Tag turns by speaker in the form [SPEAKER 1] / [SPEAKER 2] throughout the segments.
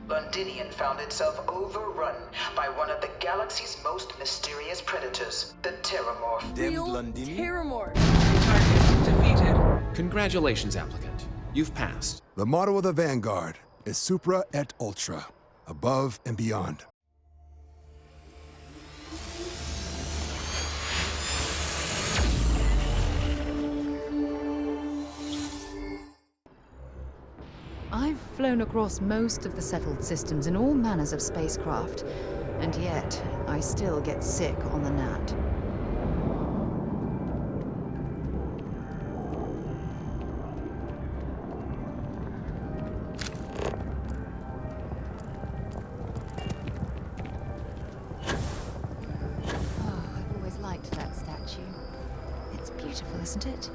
[SPEAKER 1] Londinian found itself overrun by one of the galaxy's most mysterious predators, the Terramorph.
[SPEAKER 2] Real Terramorph.
[SPEAKER 3] Target defeated. Congratulations, applicant. You've passed.
[SPEAKER 4] The motto of the Vanguard is Supra et Ultra, above and beyond.
[SPEAKER 5] I've flown across most of the settled systems in all manners of spacecraft, and yet I still get sick on the gnat. Oh, I've always liked that statue. It's beautiful, isn't it?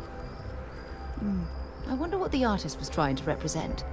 [SPEAKER 5] I wonder what the artist was trying to represent.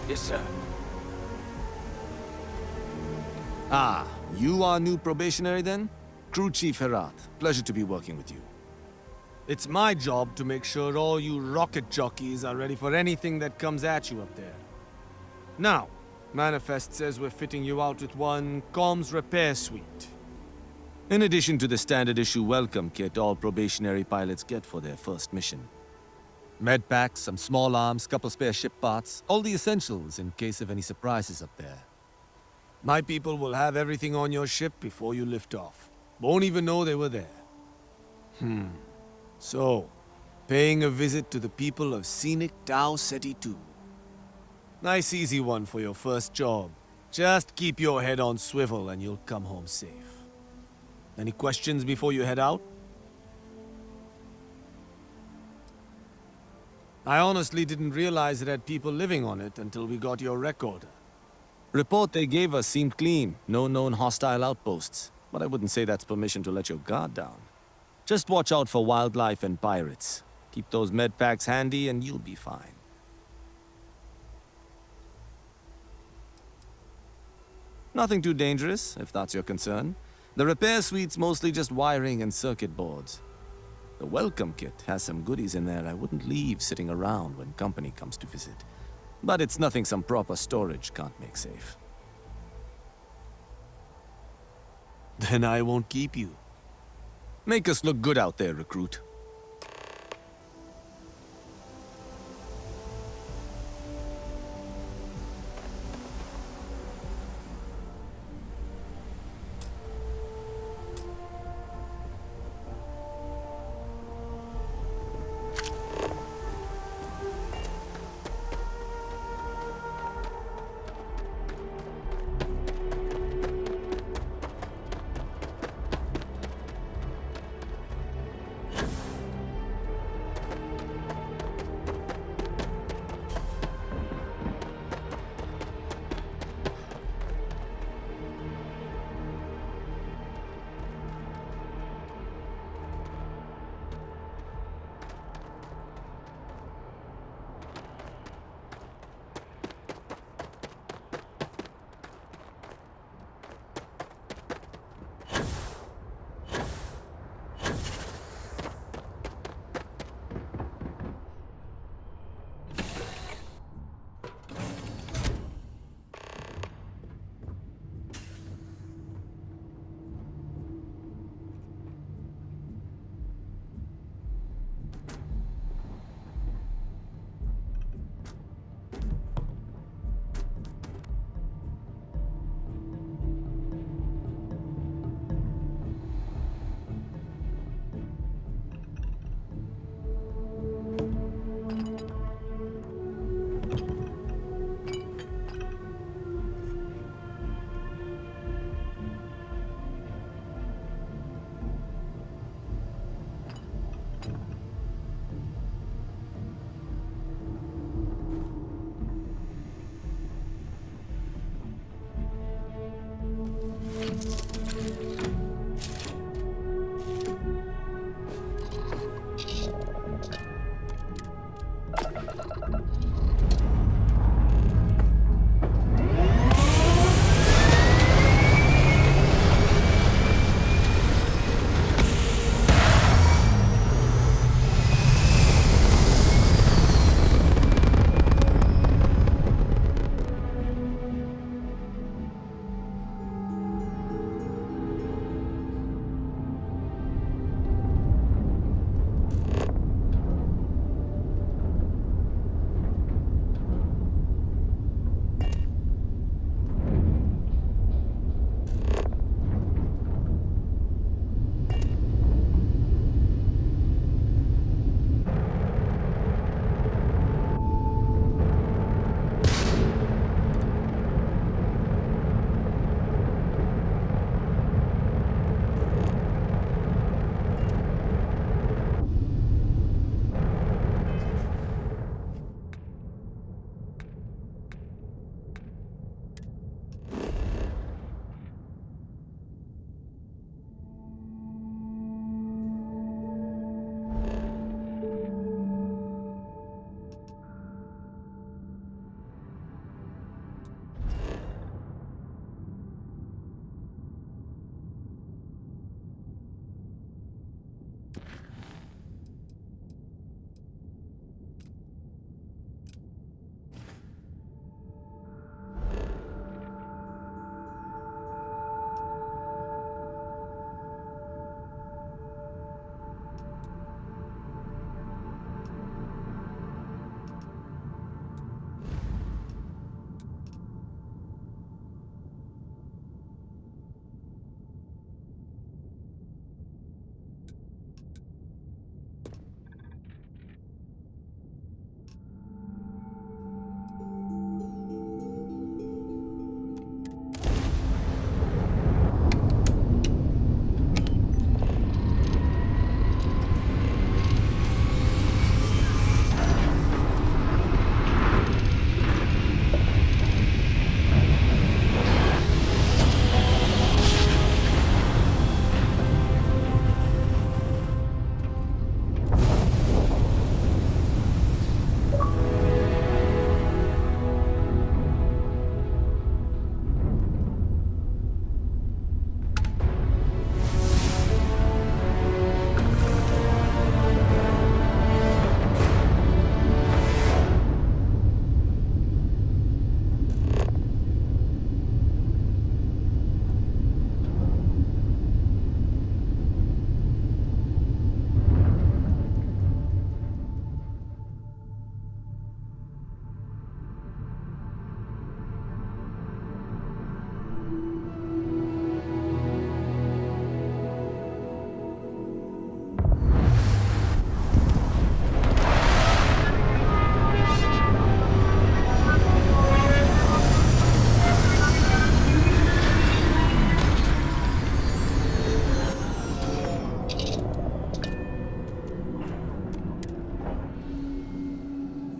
[SPEAKER 6] Yes, sir.
[SPEAKER 7] Ah, you are new probationary then? Crew Chief Herat, pleasure to be working with you.
[SPEAKER 8] It's my job to make sure all you rocket jockeys are ready for anything that comes at you up there. Now, Manifest says we're fitting you out with one comms repair suite.
[SPEAKER 7] In addition to the standard issue welcome kit all probationary pilots get for their first mission. Med packs, some small arms, couple spare ship parts, all the essentials in case of any surprises up there.
[SPEAKER 8] My people will have everything on your ship before you lift off. Won't even know they were there. So, paying a visit to the people of scenic Tau Ceti 2. Nice easy one for your first job. Just keep your head on swivel and you'll come home safe. Any questions before you head out? I honestly didn't realize it had people living on it until we got your recorder.
[SPEAKER 7] Report they gave us seemed clean, no known hostile outposts. But I wouldn't say that's permission to let your guard down. Just watch out for wildlife and pirates. Keep those med packs handy and you'll be fine. Nothing too dangerous, if that's your concern. The repair suite's mostly just wiring and circuit boards. The welcome kit has some goodies in there I wouldn't leave sitting around when company comes to visit. But it's nothing some proper storage can't make safe.
[SPEAKER 8] Then I won't keep you.
[SPEAKER 7] Make us look good out there, recruit.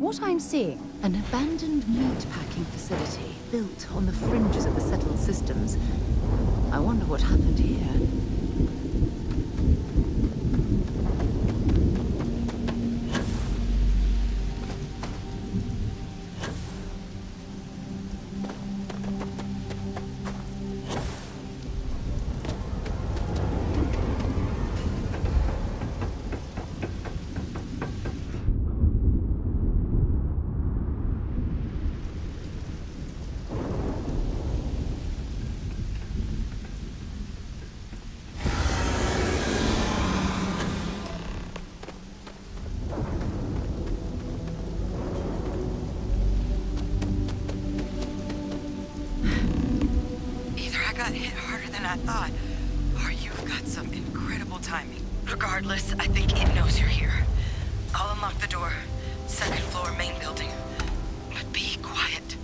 [SPEAKER 5] What I'm seeing, an abandoned meat-packing facility built on the fringes of the settled systems. I wonder what happened here.
[SPEAKER 2] I thought. Or you've got some incredible timing. Regardless, I think it knows you're here. I'll unlock the door. Second floor, main building. But be quiet.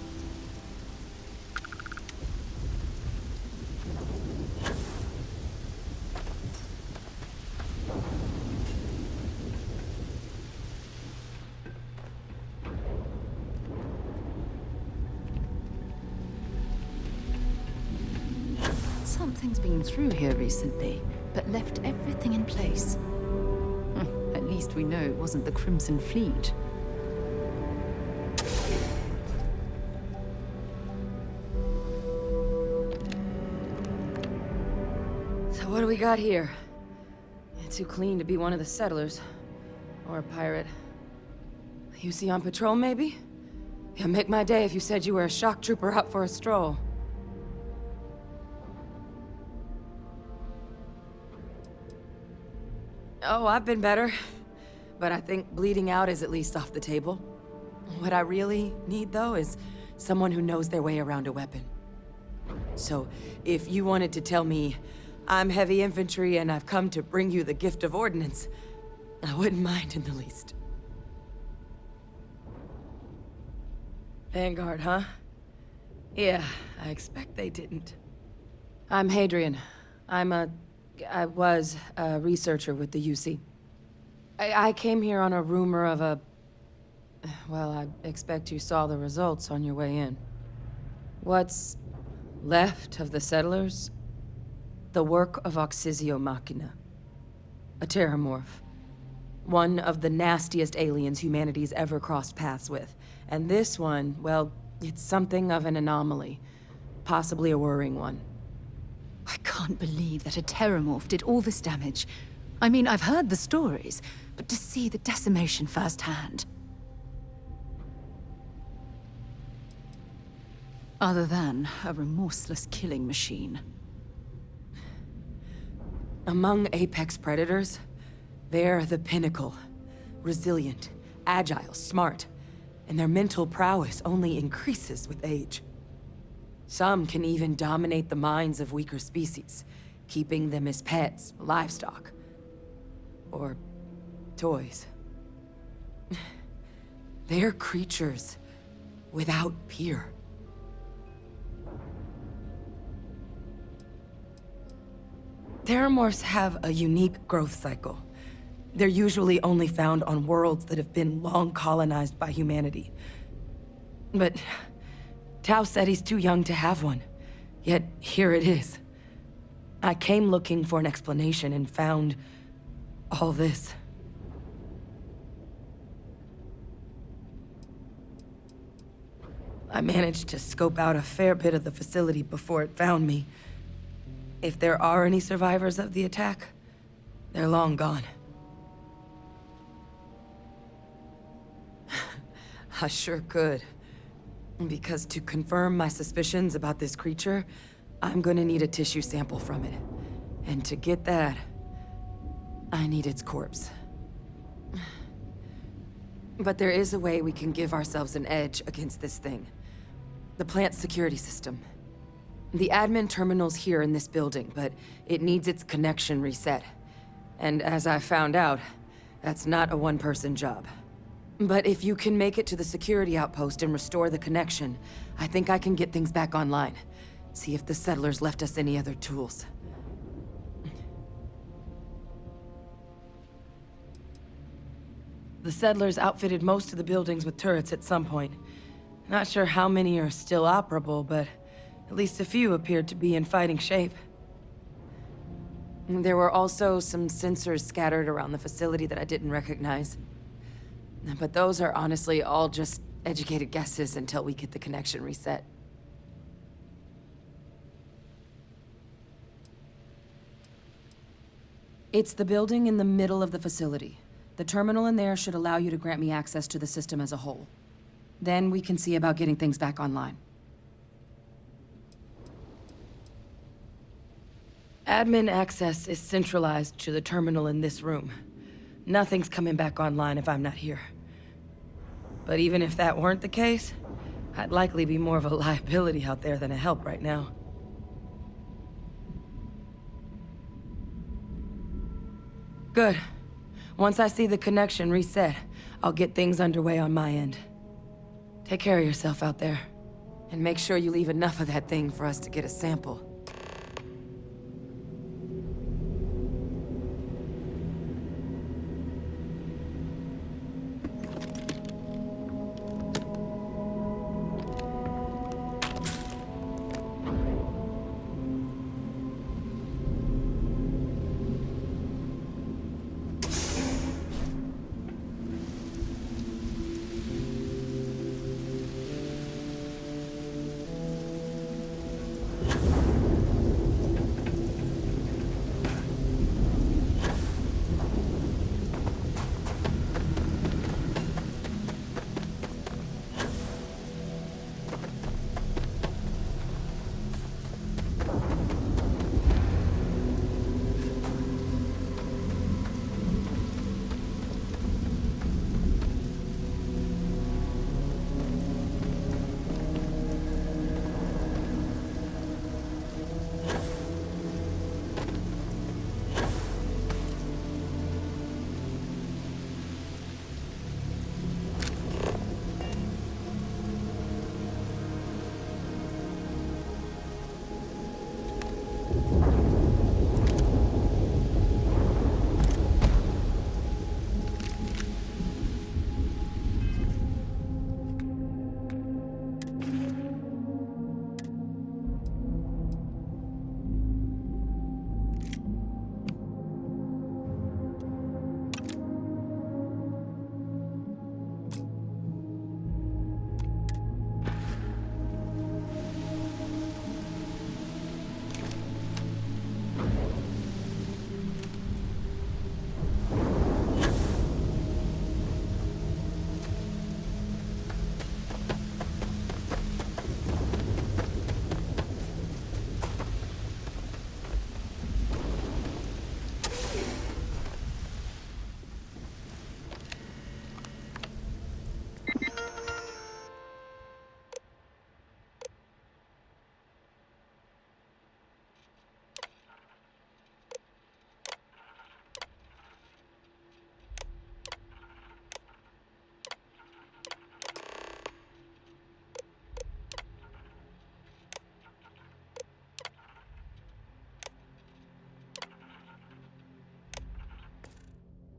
[SPEAKER 5] Something's been through here recently, but left everything in place. At least we know it wasn't the Crimson Fleet.
[SPEAKER 2] So what do we got here? It's too clean to be one of the settlers. Or a pirate. You see on patrol, maybe? Yeah, make my day if you said you were a shock trooper out for a stroll. Oh, I've been better. But I think bleeding out is at least off the table. What I really need, though, is someone who knows their way around a weapon. So, if you wanted to tell me, I'm heavy infantry and I've come to bring you the gift of ordnance, I wouldn't mind in the least. Vanguard, huh? Yeah, I expect they didn't. I'm Hadrian. I was a researcher with the UC. I came here on a rumor of a... Well, I expect you saw the results on your way in. What's left of the settlers? The work of Oxysio Machina. A terramorph. One of the nastiest aliens humanity's ever crossed paths with. And this one, well, it's something of an anomaly. Possibly a worrying one.
[SPEAKER 5] I can't believe that a terramorph did all this damage. I mean, I've heard the stories, but to see the decimation firsthand. Other than a remorseless killing machine.
[SPEAKER 2] Among apex predators, they're the pinnacle. Resilient, agile, smart, and their mental prowess only increases with age. Some can even dominate the minds of weaker species, keeping them as pets, livestock, or toys. They're creatures without peer. Terramorphs have a unique growth cycle. They're usually only found on worlds that have been long colonized by humanity. But Tau said he's too young to have one. Yet, here it is. I came looking for an explanation and found all this. I managed to scope out a fair bit of the facility before it found me. If there are any survivors of the attack, they're long gone. I sure could. Because to confirm my suspicions about this creature, I'm gonna need a tissue sample from it. And to get that, I need its corpse. But there is a way we can give ourselves an edge against this thing. The plant's security system. The admin terminal's here in this building, but it needs its connection reset. And as I found out, that's not a one-person job. But if you can make it to the security outpost and restore the connection, I think I can get things back online. See if the settlers left us any other tools. The settlers outfitted most of the buildings with turrets at some point. Not sure how many are still operable, but at least a few appeared to be in fighting shape. There were also some sensors scattered around the facility that I didn't recognize. But those are honestly all just educated guesses until we get the connection reset. It's the building in the middle of the facility. The terminal in there should allow you to grant me access to the system as a whole. Then we can see about getting things back online. Admin access is centralized to the terminal in this room. Nothing's coming back online if I'm not here. But even if that weren't the case, I'd likely be more of a liability out there than a help right now. Good. Once I see the connection reset, I'll get things underway on my end. Take care of yourself out there. And make sure you leave enough of that thing for us to get a sample.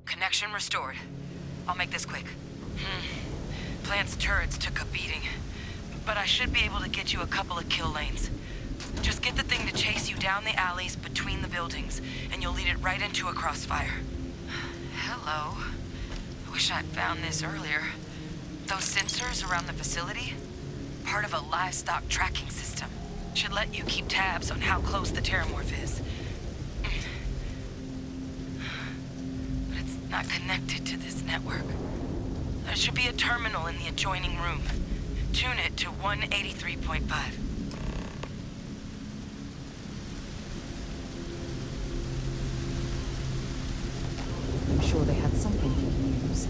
[SPEAKER 2] Connection restored. I'll make this quick. Plant's turrets took a beating, but I should be able to get you a couple of kill lanes. Just get the thing to chase you down the alleys between the buildings, and you'll lead it right into a crossfire. Hello. I wish I'd found this earlier. Those sensors around the facility? Part of a livestock tracking system. Should let you keep tabs on how close the terramorph is. But it's not connected to this network. There should be a terminal in the adjoining room. Tune it to 183.5.
[SPEAKER 5] I'm sure they had something we can use.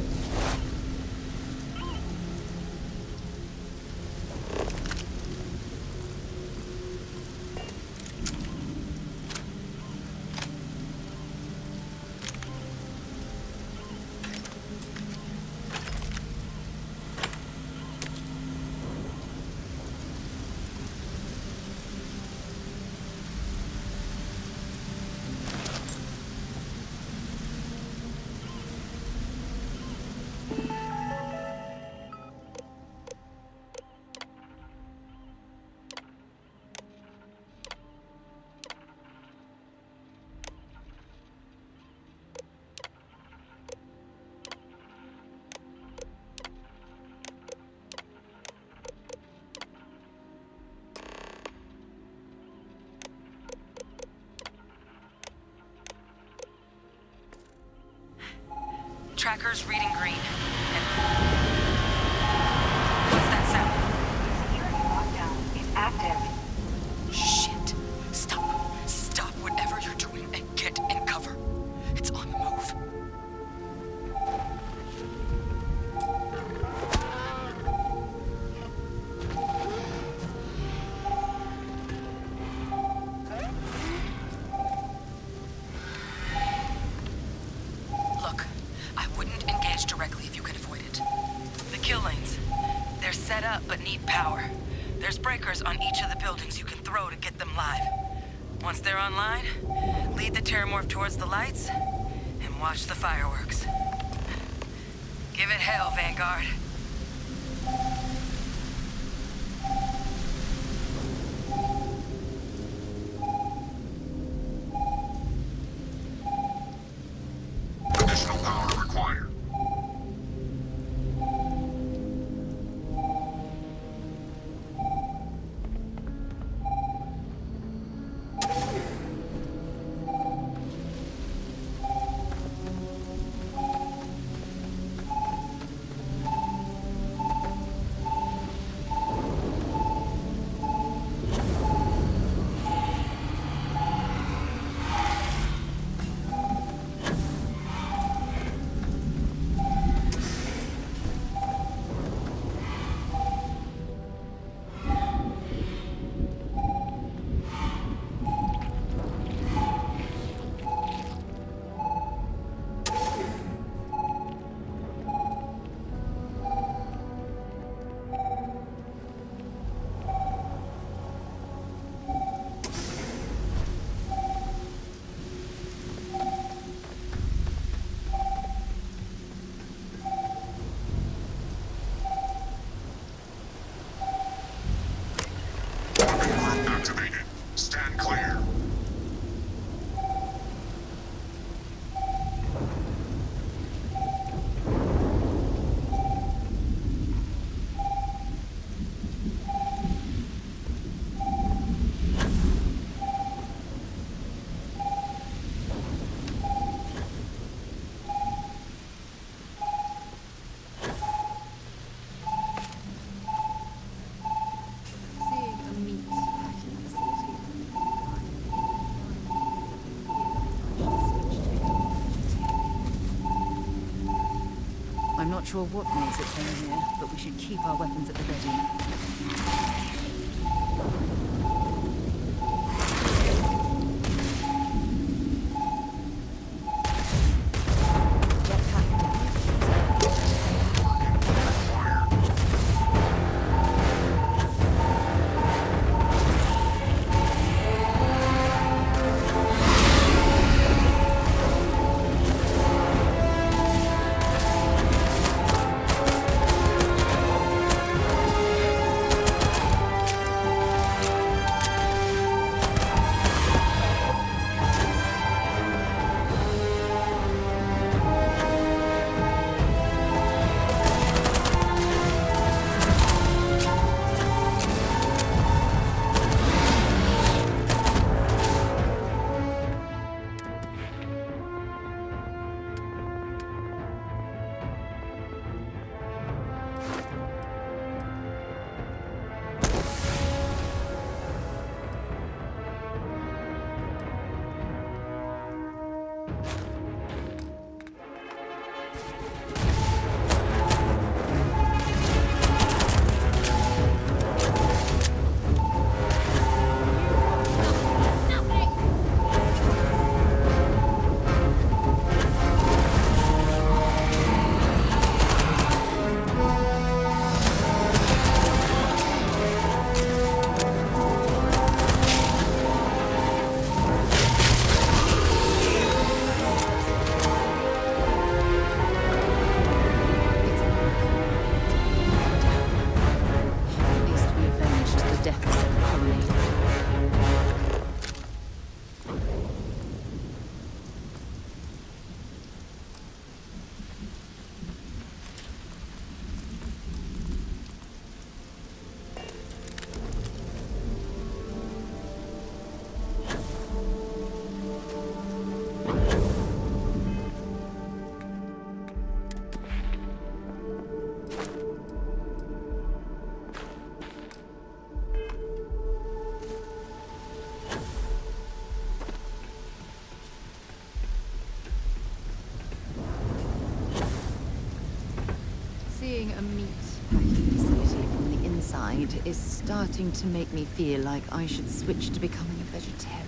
[SPEAKER 2] Tracker's reading green. And... What's that sound?
[SPEAKER 9] Security lockdown is active.
[SPEAKER 2] Shit. Stop whatever you're doing and get in cover. It's on the move. Look, I wouldn't engage directly if you can avoid it. The kill lanes, they're set up but need power. There's breakers on each of the buildings you can throw to get them live. Once they're online, lead the Terramorph towards the lights and watch the fireworks. Give it hell, Vanguard.
[SPEAKER 10] Additional power required. Activated. Stand clear.
[SPEAKER 5] I'm not sure what makes its way here, but we should keep our weapons at the ready. Seeing a meat-packing facility from the inside is starting to make me feel like I should switch to becoming a vegetarian.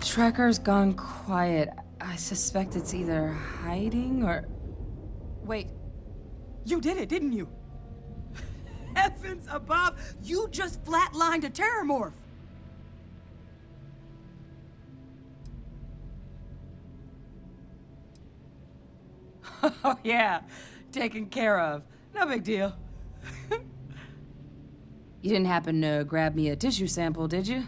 [SPEAKER 2] Tracker's gone quiet. I suspect it's either hiding or... Wait. You did it, didn't you? Heavens above! You just flatlined a terramorph! Oh yeah, taken care of. No big deal. You didn't happen to grab me a tissue sample, did you?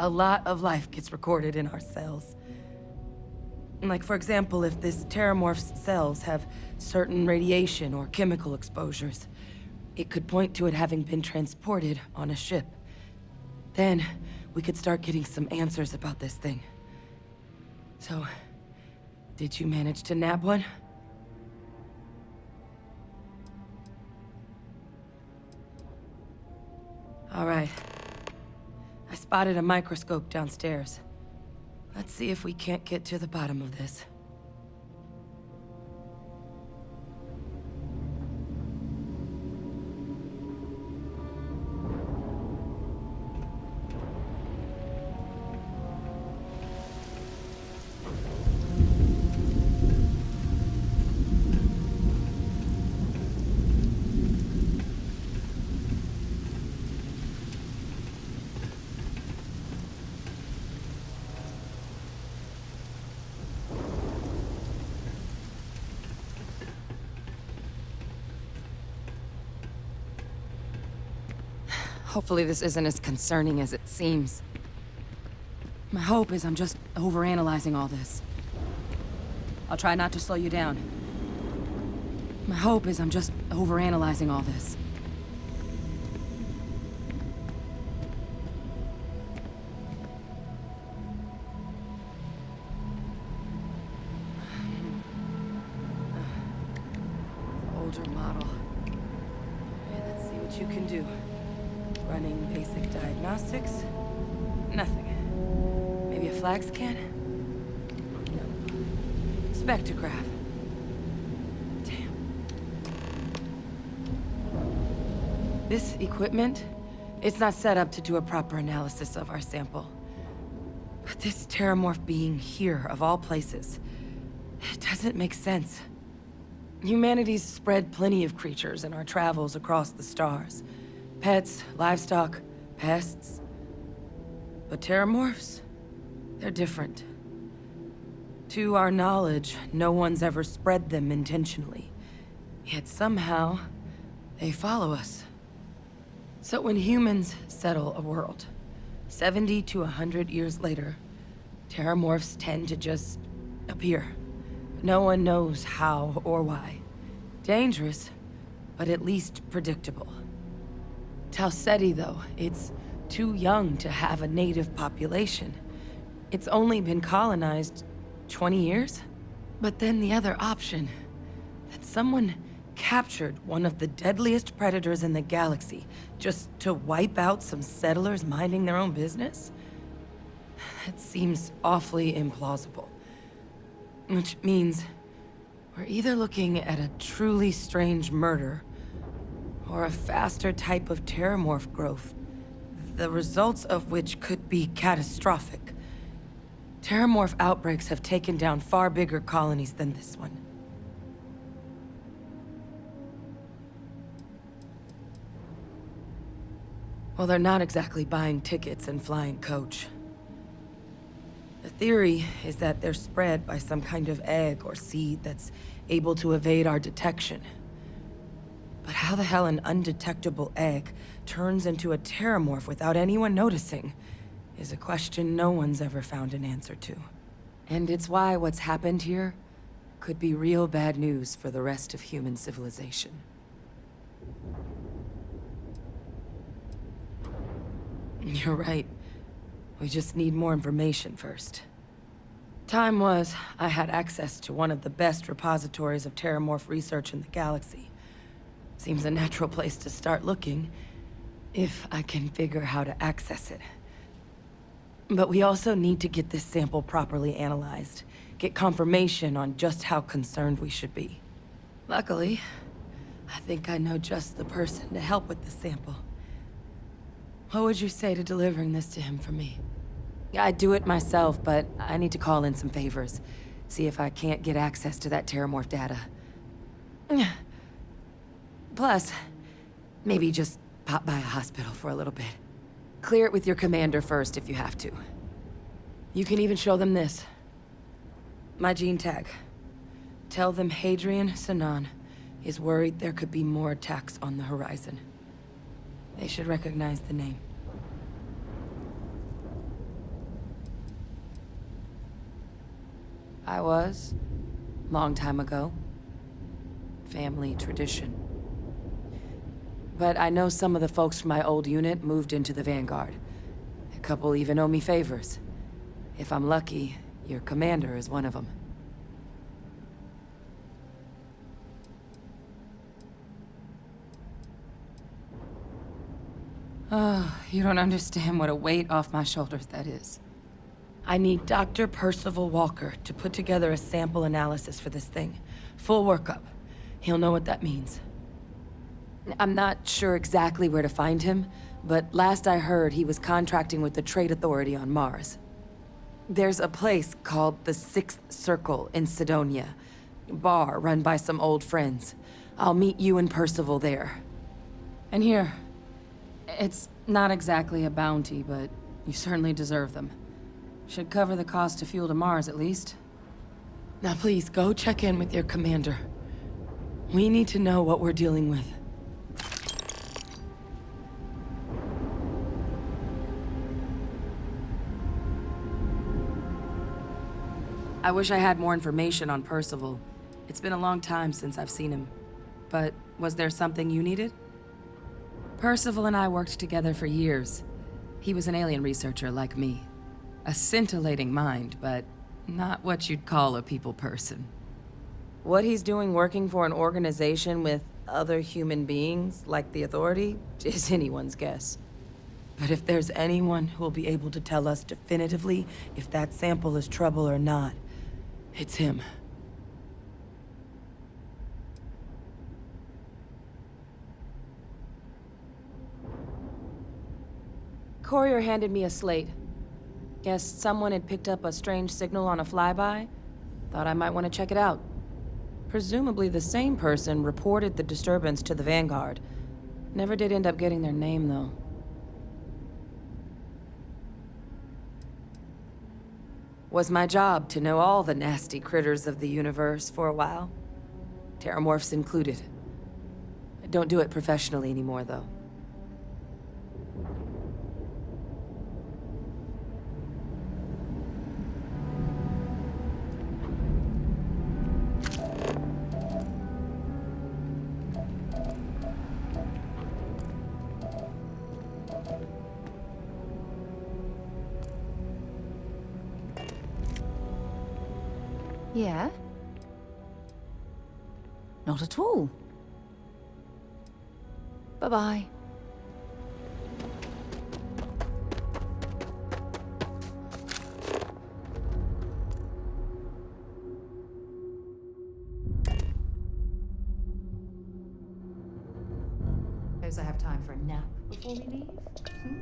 [SPEAKER 2] A lot of life gets recorded in our cells. Like, for example, if this terramorph's cells have certain radiation or chemical exposures, it could point to it having been transported on a ship. Then, we could start getting some answers about this thing. So, did you manage to nab one? All right. I spotted a microscope downstairs. Let's see if we can't get to the bottom of this. Hopefully this isn't as concerning as it seems. My hope is I'm just overanalyzing all this. I'll try not to slow you down. My hope is I'm just overanalyzing all this. Older model. Okay, let's see what you can do. Running basic diagnostics. Nothing. Maybe a flag scan? No. Spectrograph. Damn. This equipment, it's not set up to do a proper analysis of our sample. But this terramorph being here, of all places, it doesn't make sense. Humanity's spread plenty of creatures in our travels across the stars. Pets, livestock, pests. But terramorphs? They're different. To our knowledge, no one's ever spread them intentionally. Yet somehow, they follow us. So when humans settle a world, 70 to 100 years later, terramorphs tend to just appear. No one knows how or why. Dangerous, but at least predictable. Tau Ceti, though, it's too young to have a native population. It's only been colonized 20 years? But then the other option, that someone captured one of the deadliest predators in the galaxy just to wipe out some settlers minding their own business? it seems awfully implausible. Which means we're either looking at a truly strange murder, or a faster type of terramorph growth, the results of which could be catastrophic. Terramorph outbreaks have taken down far bigger colonies than this one. Well, they're not exactly buying tickets and flying coach. The theory is that they're spread by some kind of egg or seed that's able to evade our detection. But how the hell an undetectable egg turns into a terramorph without anyone noticing is a question no one's ever found an answer to. And it's why what's happened here could be real bad news for the rest of human civilization. You're right. We just need more information first. Time was, I had access to one of the best repositories of terramorph research in the galaxy. Seems a natural place to start looking, if I can figure how to access it. But we also need to get this sample properly analyzed, get confirmation on just how concerned we should be. Luckily, I think I know just the person to help with the sample. What would you say to delivering this to him for me? I'd do it myself, but I need to call in some favors. See if I can't get access to that terramorph data. Plus, maybe just pop by a hospital for a little bit. Clear it with your commander first if you have to. You can even show them this. My gene tag. Tell them Hadrian Sinan is worried there could be more attacks on the horizon. They should recognize the name. I was, long time ago. Family tradition. But I know some of the folks from my old unit moved into the Vanguard. A couple even owe me favors. If I'm lucky, your commander is one of them. Oh, you don't understand what a weight off my shoulders that is. I need Dr. Percival Walker to put together a sample analysis for this thing. Full workup. He'll know what that means. I'm not sure exactly where to find him, but last I heard he was contracting with the Trade Authority on Mars. There's a place called the Sixth Circle in Sidonia. A bar run by some old friends. I'll meet you and Percival there. And here. It's not exactly a bounty, but you certainly deserve them. Should cover the cost to fuel to Mars, at least. Now please, go check in with your commander. We need to know what we're dealing with. I wish I had more information on Percival. It's been a long time since I've seen him. But was there something you needed? Percival and I worked together for years. He was an alien researcher like me. A scintillating mind, but not what you'd call a people person. What he's doing working for an organization with other human beings, like the Authority, is anyone's guess. But if there's anyone who will be able to tell us definitively if that sample is trouble or not, it's him. Courier handed me a slate. Guess someone had picked up a strange signal on a flyby. Thought I might want to check it out. Presumably the same person reported the disturbance to the Vanguard. Never did end up getting their name, though. Was my job to know all the nasty critters of the universe for a while. Terramorphs included. I don't do it professionally anymore, though.
[SPEAKER 5] Yeah? Not at all. Bye-bye. time for a nap before we leave? Hmm?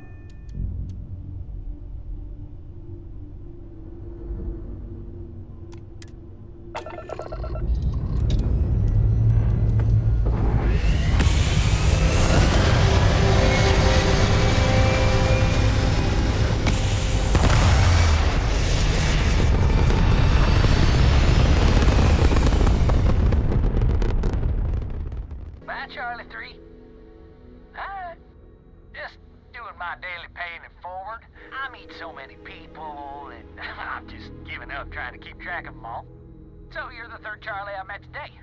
[SPEAKER 11] Bye, Charlie 3. Hi. Just doing my daily paying it forward. I meet so many people, and I'm just giving up trying to keep track of them all. So you're the third Charlie I met today.